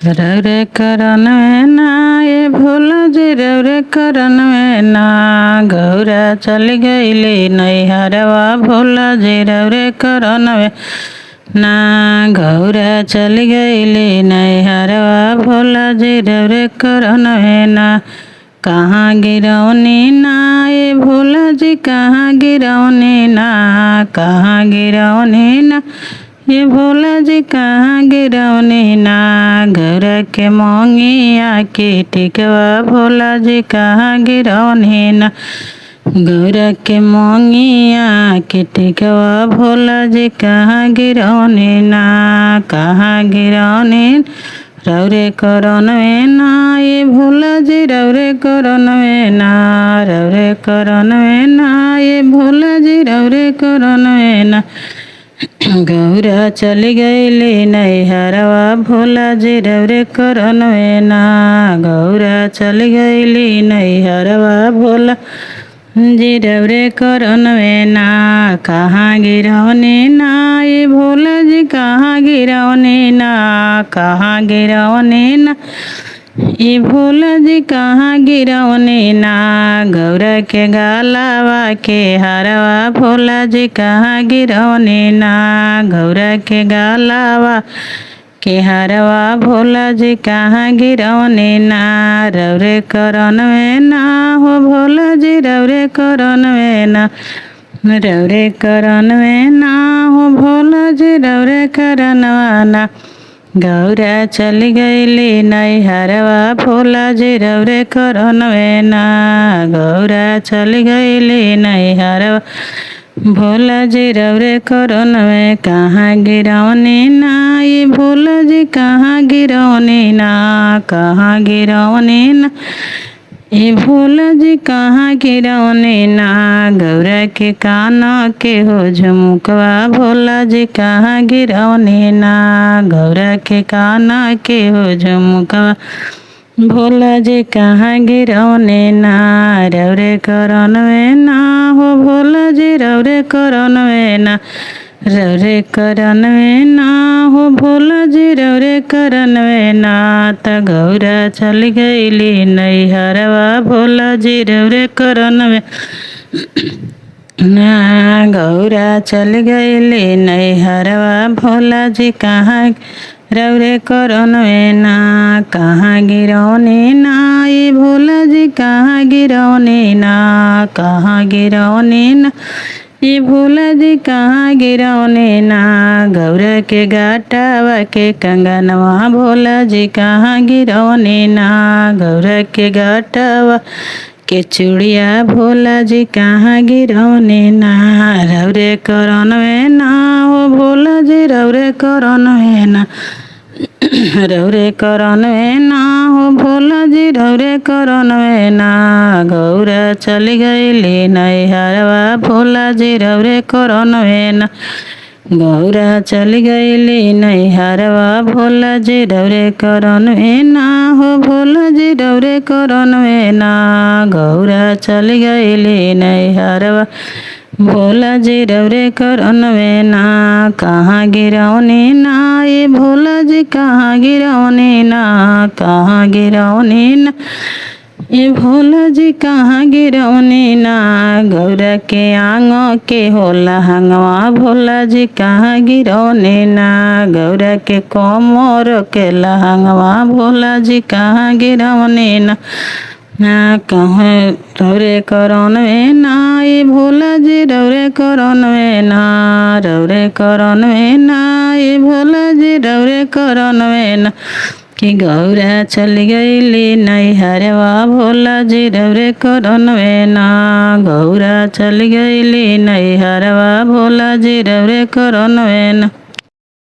रौरे करन में ना ये भोला जी रौरे करन में ना गौरा चल गईली नैहरवा भोला जी रौरे करन में ना गौरा चल गईली नैहरवा भोला जी रौरे करन में ना कहाँ गिरौनी ना ये भोला जी कहाँ गिरौनी ना कहाँ गिरौनी ना ये भोला जी कहाँ गिरौनी ना गौरा के मोंगिया के टिकवा भोला जी कहाँ गिरौनी ना गौरा के मोंगिया के टिकवा भोला जी कहाँ गिरौनी ना कहाँ गिरौनी रौरे करन में ना ये भोला जी रौरे करन में ना रौरे करन में ना ये भोला जी रौरे करन में ना गौरा चल गईली नैहरवा भोला जी रौरे करन में ना गौरा चल गईली नैहरवा भोला जी रौरे करन में ना कहाँ गिरौनी ना ये भोला जी कहाँ गिरौनी ना कहाँ गिरौनी ना ये भोला जी कहाँ गिरौनी ना गौरा के गालावा के हरवा भोला जी कहाँ गिरौनी ना गौरा के गालावा के हरवा भोला जी कहाँ गिरौनी ना रौरे करन में ना हो भोला जी रौरे करन में ना रौरे करन में ना हो भोला जी रौरे करनवा ना गौरा चल गईली नैहरवा भोला जी रौरे करन में ना गौरा चल गईली नैहरवा भोला जी रौरे करन में कहाँ गिरौनी ना ये भोला जी कहाँ गिरौनी ना कहाँ गिरौनी ना ये भोला जी कहाँ गिरौनी ना गौरा के कान के हो झुमुकवा भोला जी कहाँ गिरौनी ना गौरा के कान के हो झुमुकवा भोला जी कहाँ गिरौनी ना रौरे करन में ना हो भोला जी रौरे करन में ना रौरे करन में ना हो भोला जी रौरे करन में ना त गौरा चल गईली नैहरवा भोला जी रौरे करन में ना गौरा चल गईली नैहरवा भोला जी कहाँ रौरे करन में ना कहाँ गिरौनी ना ये भोला जी कहाँ गिरौनी ना कहाँ गिरौनी ना ये भोला जी कहाँ गिरौनी ना गौरा के गाटावा के कंगनवा भोला जी कहाँ गिरौनी ना गौरा के गाटावा के चूड़िया भोला जी कहाँ गिरौनी ना रौरे करन में ना हो भोला जी रौरे करन में ना रौरे करन में ना हो भोला जी रौरे करन में ना गौरा चल गईली नैहरवा भोला जी रौरे करन में ना गौरा चल गईली नैहरवा भोला जी रौरे करन में ना हो भोला जी रौरे करन में ना गौरा चल गईली नैहरवा भोला जी रौरे करन में ना कहाँ गिरौनी ना ये भोला जी कहाँ गिरौनी ना कहाँ गिरौनी ना ये भोला जी कहाँ गिरौनी ना गौरा के आंगों के होला हंगवा भोला जी कहाँ गिरौनी ना गौरा के कोमर के लहंगवा भोला जी कहाँ गिरौनी ना ना कहाँ रौरे करन में ना ये भोला जी रौरे करन में ना रौरे करन में ना ये भोला जी रौरे करन में ना कि गौरा चल गईली नैहरवा भोला जी रौरे करन में ना गौरा चल गईली नैहरवा भोला जी रौरे करन में ना।